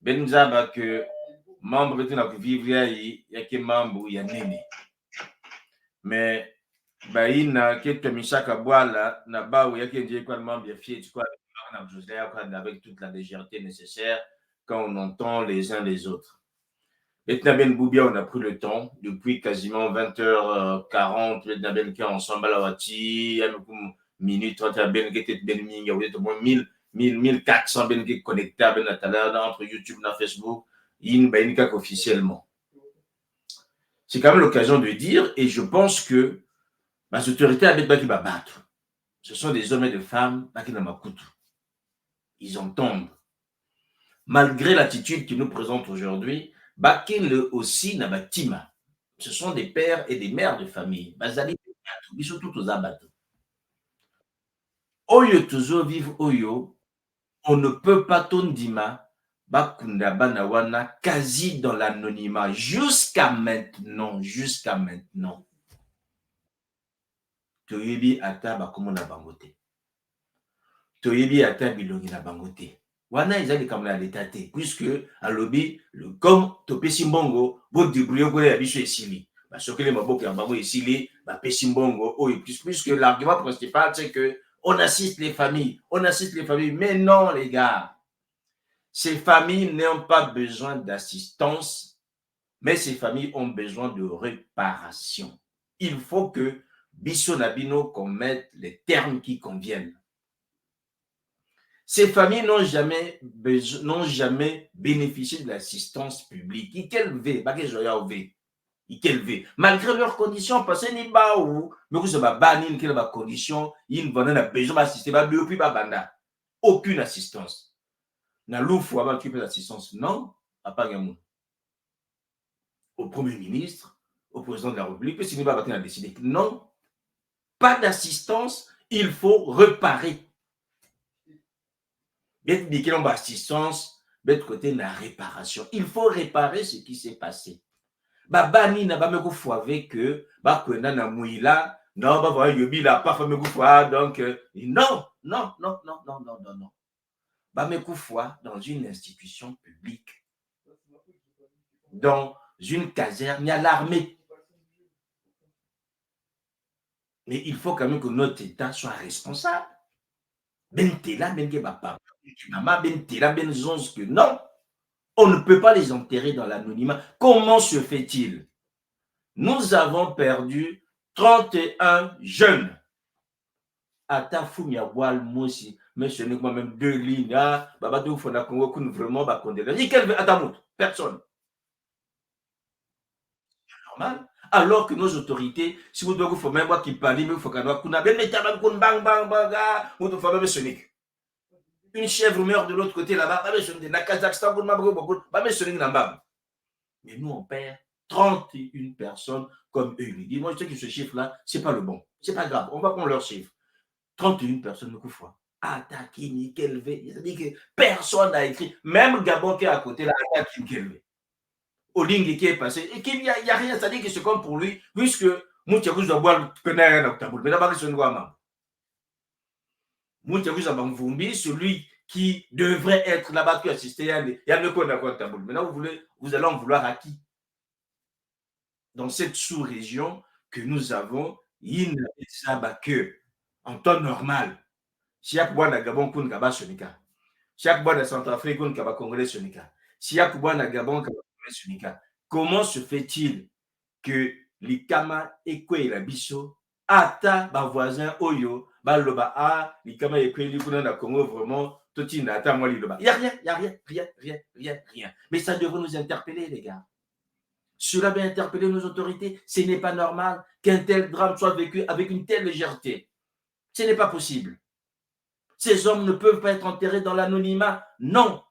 Benzaba que membre de la vivre il y a que membre il y a nini. Mais baina que tu misaka boala na ba où il y a que dire quoi membre ya fier quoi avec toute la légèreté nécessaire quand on entend les uns les autres. Et Ben Boubia, on a pris le temps, depuis quasiment 20h40, le Ben qui ensemble à la Wati, minutes, 30 Ben qui était Ben Ming, il y a au moins 1400 Ben qui connectés à Ben Natala, entre YouTube et Facebook, il Ben officiellement. C'est quand même l'occasion de dire, et je pense que ma autorité avec qui va battre. Ce sont des hommes et des femmes qui n'ont pas coutu. Ils entendent. Malgré l'attitude qu'ils nous présentent aujourd'hui, Bakin aussi n'a pas tima. Ce sont des pères et des mères de famille. Bazali, ils sont tous aux abattus. Oyo toujours vivre Oyo, on ne peut pas tondima, bakunda banawana quasi dans l'anonymat jusqu'à maintenant, jusqu'à maintenant. Toyebi ata bakomona bangote. Toyebi ata bilongi na bangote. Wana ezali comme la l'état puisque à lobby comme topesi mbongo bo débrouiller ko ya biso esili. Soki les maboka bango esili ba pesi mbongo puisque l'argument principal c'est que on assiste les familles, mais non les gars. Ces familles n'ont pas besoin d'assistance, mais ces familles ont besoin de réparation. Il faut que biso nabino qu'on mette les termes qui conviennent. Ces familles n'ont jamais bénéficié de l'assistance publique. Malgré leurs conditions, parce que ni ba ou, mais que ce soit banni, quelle condition, ils vont besoin d'assister, aucune assistance. Na loufou avant qu'il y ait l'assistance, non, à pas gamou. Au Premier ministre, au président de la République, puis s'il va décider. Non, pas d'assistance, il faut réparer. D'être dit qu'il y a assistance, d'être côté de la réparation. Il faut réparer ce qui s'est passé. Bani n'a pas me goufou avec eux, kwenda na mouila, non, voilà, yobi la pas fait me goufou, donc, non. Me goufou dans une institution publique, dans une caserne, il y a l'armée. Mais il faut quand même que notre État soit responsable. Non, on ne peut pas les enterrer dans l'anonymat. Comment se fait-il? Nous avons perdu 31 jeunes. Ata Fumia Wal Moussi, mais ce n'est pas même 2 lignes. Babadou Fona Congo, vraiment, personne. C'est normal. Alors que nos autorités, si vous devez même voir qui parle, mais il faut qu'on une chèvre meurt de l'autre côté là-bas, mais nous on perd 31 personnes comme eux. Dis-moi, je sais que ce chiffre-là, c'est pas le bon. C'est pas grave, on va prendre leur chiffre. 31 personnes, beaucoup de fois. Attaqué, Nikelvé. C'est-à-dire que personne n'a écrit. Même Gabon qui est à côté, là, attaque Nikelvé. Olingue qui est passé. Et qu'il n'y a rien, c'est-à-dire que c'est comme pour lui, puisque Moutiakou doit boire le pénal à Octaboul. Mais d'abord, c'est un gouvernement. Moutiakou Zabangvumbi, celui qui devrait être là-bas, qui assistait à il y a le code à Octaboul. Maintenant, vous allez en vouloir à qui? Dans cette sous-région que nous avons, il n'y a que en temps normal. Chaque bois na Gabon kun kaba sonika. Chaque bois de Centrafrique kun kaba congolais sonika. Chaque bois na Gabon kaba congolais sonika. Comment se fait-il que l'ikama ekwe la biso ata ba voisin oyo ba loba a l'ikama ekwe likuna na Congo vraiment toti na ata moi liloba. Il y a rien. Mais ça devrait nous interpeller les gars. Cela va interpeller nos autorités. Ce n'est pas normal qu'un tel drame soit vécu avec une telle légèreté. Ce n'est pas possible. Ces hommes ne peuvent pas être enterrés dans l'anonymat. Non.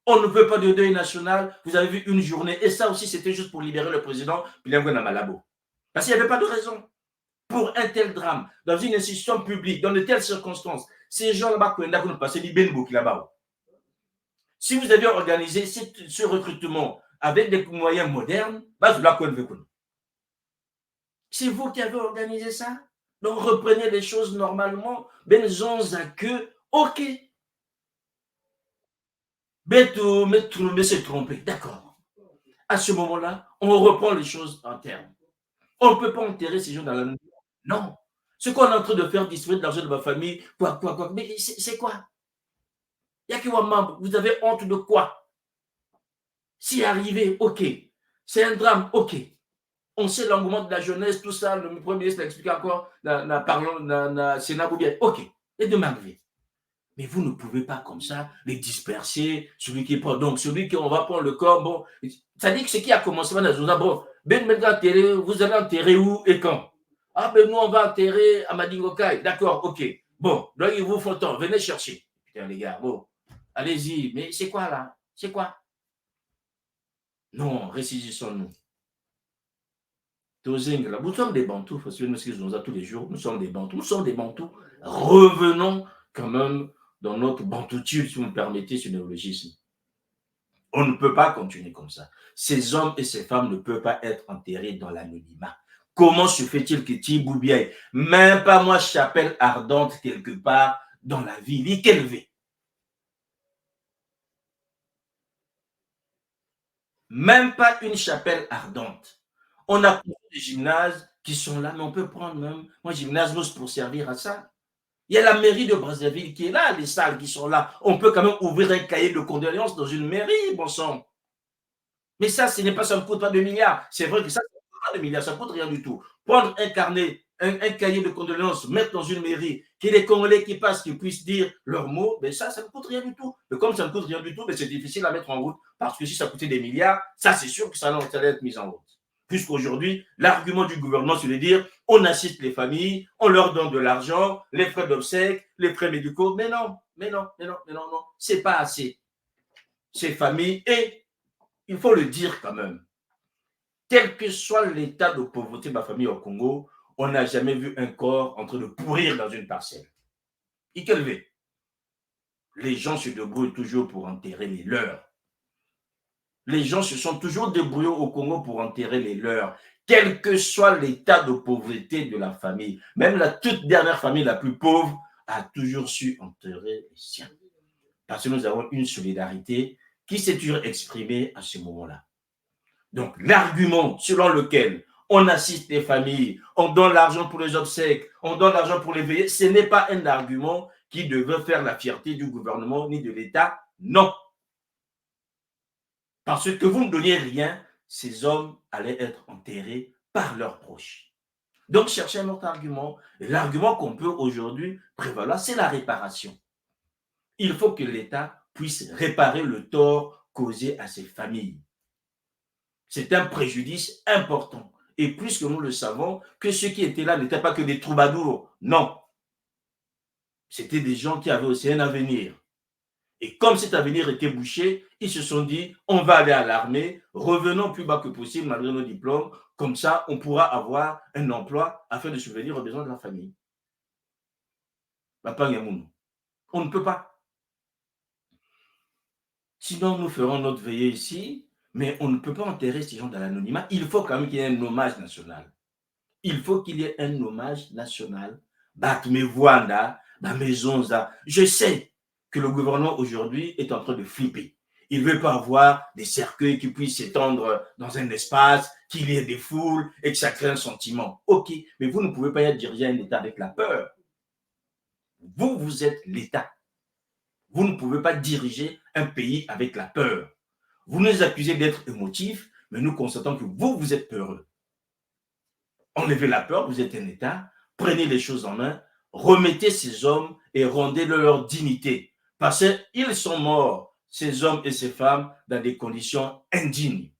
On ne veut pas de deuil national. Vous avez vu une journée. Et ça aussi, c'était juste pour libérer le président Bilangouena Malabo. Parce qu'il n'y avait pas de raison. Pour un tel drame, dans une institution publique, dans de telles circonstances, ces gens-là, si vous aviez organisé ce recrutement avec des moyens modernes, c'est vous qui avez organisé ça. Donc, reprenez les choses normalement. Benzons à que, ok. Mais se tromper, d'accord. À ce moment-là, on reprend les choses en termes. On ne peut pas enterrer ces gens dans la nuit. Non. Ce qu'on est en train de faire distribuer de l'argent de ma famille, quoi. Mais c'est quoi? Il n'y a que moi, membre. Vous avez honte de quoi? Si arrivé, ok. C'est un drame, ok. On sait l'engouement de la jeunesse, tout ça. Le Premier ministre l'a expliqué encore, parlons, Sénat ou bien. Ok. Et de m'arriver. Mais vous ne pouvez pas comme ça les disperser, celui qui prend. Donc, celui qui on va prendre le corps, bon, ça dit que ce qui a commencé, bon, vous allez enterrer où et quand? Ah, ben nous, on va enterrer à Madingokai. D'accord, ok. Bon, donc il vous faut temps, venez chercher. Putain, les gars, bon, allez-y. Mais c'est quoi là? C'est quoi? Non, ressaisissons-nous. Nous sommes des bantous, parce que nous sommes tous les jours, nous sommes des bantous, Revenons quand même dans notre bantoutude, si vous me permettez ce néologisme. On ne peut pas continuer comme ça. Ces hommes et ces femmes ne peuvent pas être enterrés dans l'anonymat. Comment se fait-il que Thiboubiaï, même pas moi, chapelle ardente quelque part dans la ville, il est élevé? Même pas une chapelle ardente. On a des gymnases qui sont là, mais on peut prendre même, moi, gymnase pour servir à ça. Il y a la mairie de Brazzaville qui est là, les salles qui sont là. On peut quand même ouvrir un cahier de condoléances dans une mairie, bon sang. Mais ça, ce n'est pas, ça ne coûte pas de milliards. C'est vrai que ça ne coûte pas de milliards, ça ne coûte rien du tout. Prendre un carnet, un cahier de condoléances, mettre dans une mairie, qu'il y ait des Congolais qui passent, qui puissent dire leurs mots, mais ça ne coûte rien du tout. Mais comme ça ne coûte rien du tout, c'est difficile à mettre en route, parce que si ça coûtait des milliards, ça c'est sûr que ça allait être mis en route. Puisqu'aujourd'hui, l'argument du gouvernement, c'est de dire on assiste les familles, on leur donne de l'argent, les frais d'obsèques, les frais médicaux. Mais non, c'est pas assez. Ces familles, et il faut le dire quand même, quel que soit l'état de pauvreté de ma famille au Congo, on n'a jamais vu un corps en train de pourrir dans une parcelle. Ikelvé, les gens se débrouillent toujours pour enterrer les leurs. Les gens se sont toujours débrouillés au Congo pour enterrer les leurs, quel que soit l'état de pauvreté de la famille. Même la toute dernière famille la plus pauvre a toujours su enterrer les siens. Parce que nous avons une solidarité qui s'est toujours exprimée à ce moment-là. Donc, l'argument selon lequel on assiste les familles, on donne l'argent pour les obsèques, on donne l'argent pour les veillées, ce n'est pas un argument qui devait faire la fierté du gouvernement ni de l'État. Non. Parce que vous ne donniez rien, ces hommes allaient être enterrés par leurs proches. Donc, cherchez un autre argument. L'argument qu'on peut aujourd'hui prévaloir, c'est la réparation. Il faut que l'État puisse réparer le tort causé à ces familles. C'est un préjudice important. Et plus que nous le savons, que ceux qui étaient là n'étaient pas que des troubadours. Non. C'était des gens qui avaient aussi un avenir. Et comme cet avenir était bouché, ils se sont dit, on va aller à l'armée, revenons plus bas que possible malgré nos diplômes, comme ça on pourra avoir un emploi afin de subvenir aux besoins de la famille. On ne peut pas. Sinon, nous ferons notre veillée ici, mais on ne peut pas enterrer ces gens dans l'anonymat. Il faut quand même qu'il y ait un hommage national. Il faut qu'il y ait un hommage national. Je sais que le gouvernement aujourd'hui est en train de flipper. Il ne veut pas avoir des cercueils qui puissent s'étendre dans un espace, qu'il y ait des foules et que ça crée un sentiment. Ok, mais vous ne pouvez pas diriger un État avec la peur. Vous êtes l'État. Vous ne pouvez pas diriger un pays avec la peur. Vous nous accusez d'être émotifs, mais nous constatons que vous êtes peureux. Enlevez la peur, vous êtes un État, prenez les choses en main, remettez ces hommes et rendez-leur leur dignité. Parce qu'ils sont morts, ces hommes et ces femmes, dans des conditions indignes.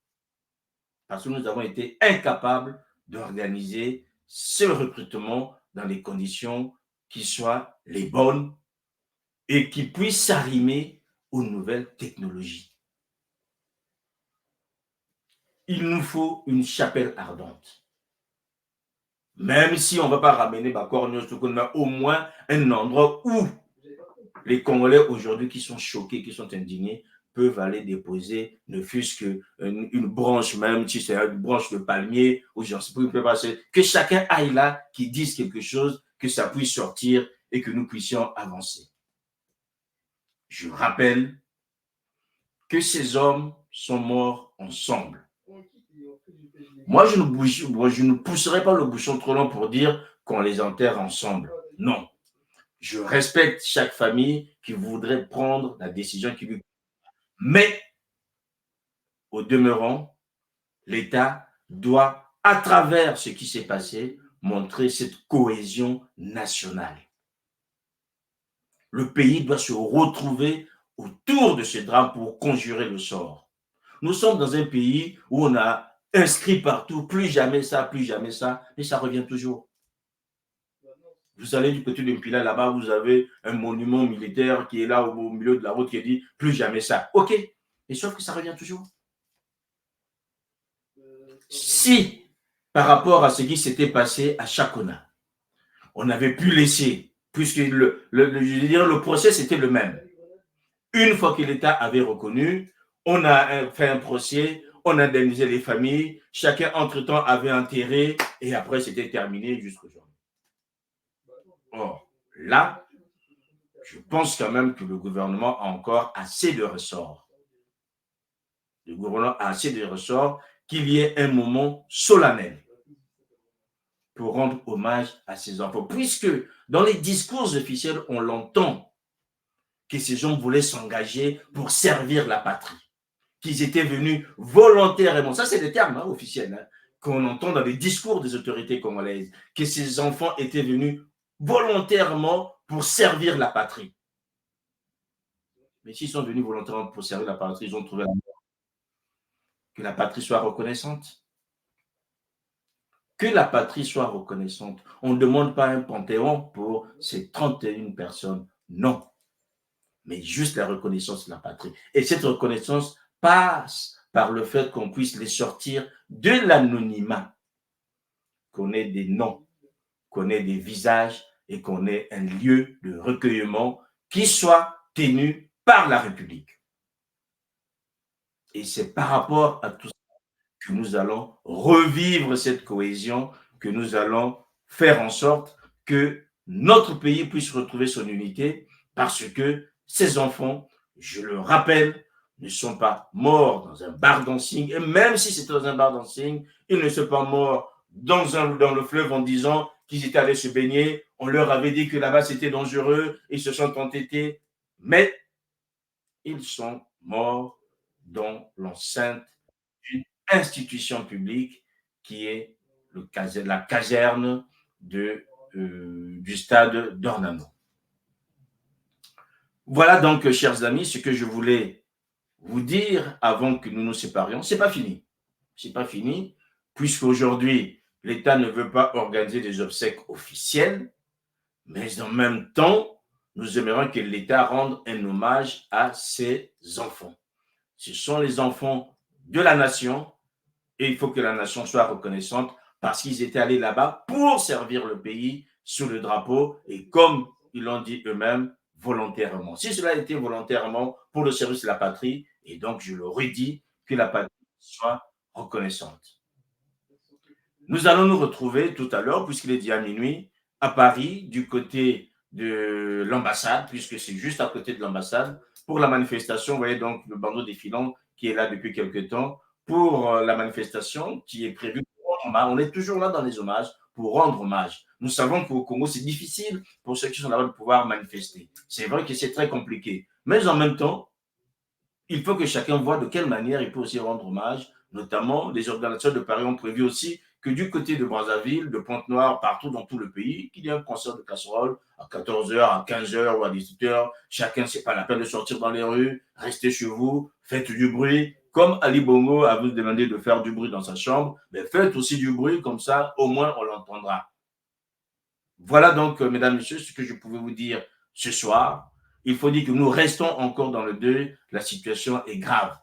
Parce que nous avons été incapables d'organiser ce recrutement dans des conditions qui soient les bonnes et qui puissent s'arrimer aux nouvelles technologies. Il nous faut une chapelle ardente. Même si on ne va pas ramener au moins un endroit où les Congolais aujourd'hui qui sont choqués, qui sont indignés, peuvent aller déposer ne fût-ce qu'une branche, même si c'est une branche de palmier, ou j'en sais pas, que chacun aille là, qui dise quelque chose, que ça puisse sortir et que nous puissions avancer. Je rappelle que ces hommes sont morts ensemble. Moi, je ne pousserai pas le bouchon trop long pour dire qu'on les enterre ensemble. Non. Je respecte chaque famille qui voudrait prendre la décision qui lui... Mais, au demeurant, l'État doit, à travers ce qui s'est passé, montrer cette cohésion nationale. Le pays doit se retrouver autour de ce drame pour conjurer le sort. Nous sommes dans un pays où on a inscrit partout, plus jamais ça, mais ça revient toujours. Vous allez du côté de Mpila, là-bas, vous avez un monument militaire qui est là au milieu de la route qui dit plus jamais ça. OK, mais sauf que ça revient toujours. Si, par rapport à ce qui s'était passé à Chakona, on avait pu laisser, puisque le procès était le même. Une fois que l'État avait reconnu, on a fait un procès, on a indemnisé les familles, chacun entre-temps avait enterré, et après c'était terminé jusqu'aujourd'hui. Or, là, je pense quand même que le gouvernement a encore assez de ressorts. Le gouvernement a assez de ressorts qu'il y ait un moment solennel pour rendre hommage à ces enfants. Puisque dans les discours officiels, on l'entend que ces gens voulaient s'engager pour servir la patrie, qu'ils étaient venus volontairement. Ça, c'est le terme officiel qu'on entend dans les discours des autorités congolaises, que ces enfants étaient venus volontairement pour servir la patrie. Mais s'ils sont venus volontairement pour servir la patrie, ils ont trouvé que la patrie soit reconnaissante. Que la patrie soit reconnaissante. On ne demande pas un panthéon pour ces 31 personnes. Non. Mais juste la reconnaissance de la patrie. Et cette reconnaissance passe par le fait qu'on puisse les sortir de l'anonymat, qu'on ait des noms, qu'on ait des visages et qu'on ait un lieu de recueillement qui soit tenu par la République. Et c'est par rapport à tout ça que nous allons revivre cette cohésion, que nous allons faire en sorte que notre pays puisse retrouver son unité, parce que ces enfants, je le rappelle, ne sont pas morts dans un bar dancing, et même si c'était dans un bar dancing, ils ne sont pas morts dans le fleuve en disant qu'ils étaient allés se baigner, on leur avait dit que là-bas c'était dangereux, ils se sont entêtés, mais ils sont morts dans l'enceinte d'une institution publique qui est la caserne du stade d'Ornano. Voilà donc, chers amis, ce que je voulais vous dire avant que nous nous séparions. Ce n'est pas fini. Ce n'est pas fini, puisqu'aujourd'hui, l'État ne veut pas organiser des obsèques officielles, mais en même temps, nous aimerions que l'État rende un hommage à ses enfants. Ce sont les enfants de la nation et il faut que la nation soit reconnaissante parce qu'ils étaient allés là-bas pour servir le pays sous le drapeau et comme ils l'ont dit eux-mêmes, volontairement. Si cela a été volontairement pour le service de la patrie, et donc je le redis, que la patrie soit reconnaissante. Nous allons nous retrouver tout à l'heure, puisqu'il est dit à minuit, à Paris, du côté de l'ambassade, puisque c'est juste à côté de l'ambassade, pour la manifestation. Vous voyez donc le bandeau défilant qui est là depuis quelques temps, pour la manifestation qui est prévue pour rendre hommage. On est toujours là dans les hommages pour rendre hommage. Nous savons qu'au Congo, c'est difficile pour ceux qui sont là-bas de pouvoir manifester. C'est vrai que c'est très compliqué. Mais en même temps, il faut que chacun voit de quelle manière il peut aussi rendre hommage. Notamment, les organisateurs de Paris ont prévu aussi que du côté de Brazzaville, de Pointe-Noire, partout dans tout le pays, qu'il y ait un concert de casserole à 14h, à 15h ou à 18h. Chacun, ce n'est pas la peine de sortir dans les rues, restez chez vous, faites du bruit. Comme Ali Bongo a vous demandé de faire du bruit dans sa chambre, mais faites aussi du bruit, comme ça, au moins, on l'entendra. Voilà donc, mesdames, messieurs, ce que je pouvais vous dire ce soir. Il faut dire que nous restons encore dans le deuil, la situation est grave.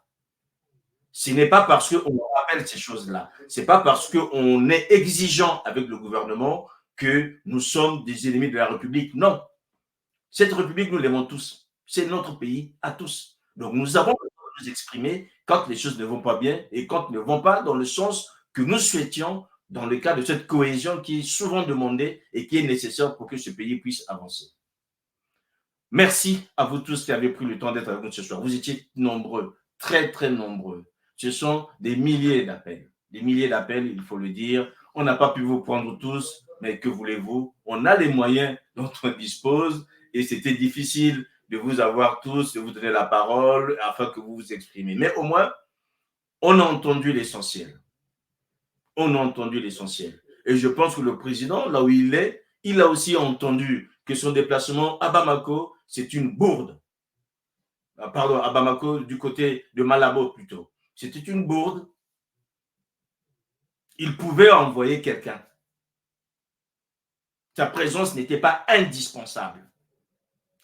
Ce n'est pas parce qu'on rappelle ces choses-là, ce n'est pas parce qu'on est exigeant avec le gouvernement que nous sommes des ennemis de la République. Non. Cette République, nous l'aimons tous. C'est notre pays à tous. Donc, nous avons le droit de nous exprimer quand les choses ne vont pas bien et quand elles ne vont pas dans le sens que nous souhaitions dans le cadre de cette cohésion qui est souvent demandée et qui est nécessaire pour que ce pays puisse avancer. Merci à vous tous qui avez pris le temps d'être avec nous ce soir. Vous étiez nombreux, très, très nombreux. Ce sont des milliers d'appels. Des milliers d'appels, il faut le dire. On n'a pas pu vous prendre tous, mais que voulez-vous? On a les moyens dont on dispose et c'était difficile de vous avoir tous, de vous donner la parole afin que vous vous exprimiez. Mais au moins, on a entendu l'essentiel. On a entendu l'essentiel. Et je pense que le président, là où il est, il a aussi entendu que son déplacement à Bamako, c'est une bourde. Pardon, à Bamako, du côté de Malabo plutôt. C'était une bourde. Il pouvait envoyer quelqu'un. Sa présence n'était pas indispensable.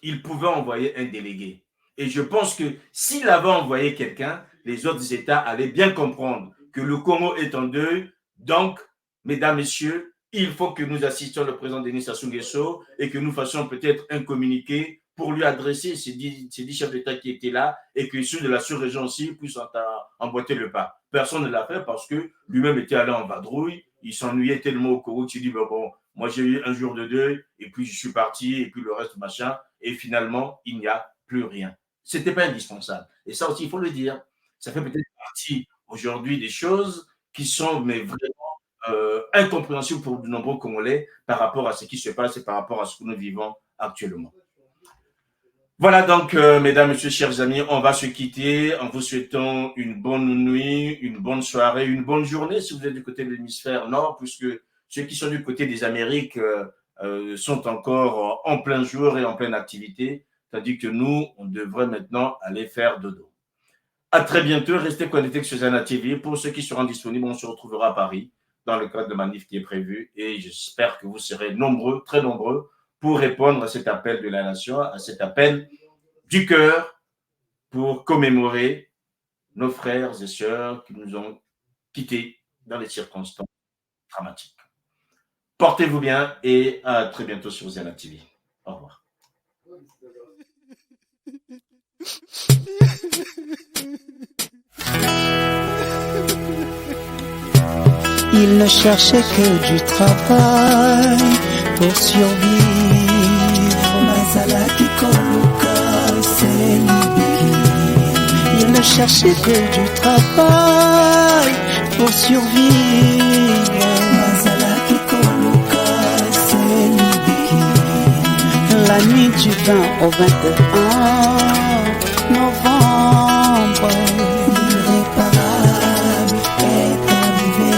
Il pouvait envoyer un délégué. Et je pense que s'il avait envoyé quelqu'un, les autres États allaient bien comprendre que le Congo est en deuil. Donc, mesdames, messieurs, il faut que nous assistions le président Denis Sassou Nguesso et que nous fassions peut-être un communiqué pour lui adresser ces 10 chefs d'État qui étaient là et que ceux de la sous-région aussi puissent emboîter le pas. Personne ne l'a fait parce que lui-même était allé en vadrouille. Il s'ennuyait tellement au Congo qu'il dit bon, moi j'ai eu un jour de deuil et puis je suis parti et puis le reste machin. Et finalement, il n'y a plus rien. Ce n'était pas indispensable. Et ça aussi, il faut le dire. Ça fait peut-être partie aujourd'hui des choses qui sont mais vraiment incompréhensibles pour de nombreux Congolais par rapport à ce qui se passe et par rapport à ce que nous vivons actuellement. Voilà donc, mesdames, messieurs, chers amis, on va se quitter en vous souhaitant une bonne nuit, une bonne soirée, une bonne journée si vous êtes du côté de l'hémisphère nord, puisque ceux qui sont du côté des Amériques sont encore en plein jour et en pleine activité, tandis que nous, on devrait maintenant aller faire dodo. À très bientôt, restez connectés sur Zana TV. Pour ceux qui seront disponibles, on se retrouvera à Paris dans le cadre de manif qui est prévu et j'espère que vous serez nombreux, très nombreux, pour répondre à cet appel de la nation, à cet appel du cœur pour commémorer nos frères et sœurs qui nous ont quittés dans des circonstances dramatiques. Portez-vous bien et à très bientôt sur Zana TV. Au revoir. Il ne cherchait que du travail pour survivre. Il ne cherchait que du travail pour survivre. La nuit du 20 au 21 novembre, l'irréparable est arrivé.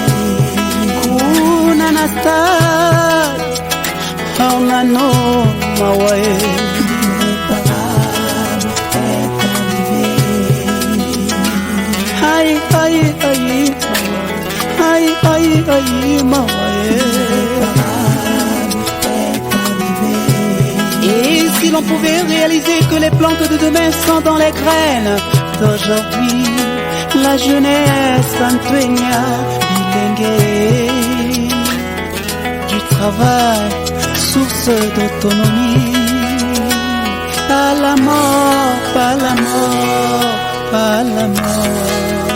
Kunanastat, Ornano Mawae, l'irréparable est arrivé. Aïe, aïe, aïe, aïe, aïe, aïe, Mawae. Et si l'on pouvait réaliser que les plantes de demain sont dans les graines d'aujourd'hui, la jeunesse Antonia Bilengue, du travail, source d'autonomie, pas la mort, pas la mort, pas la mort.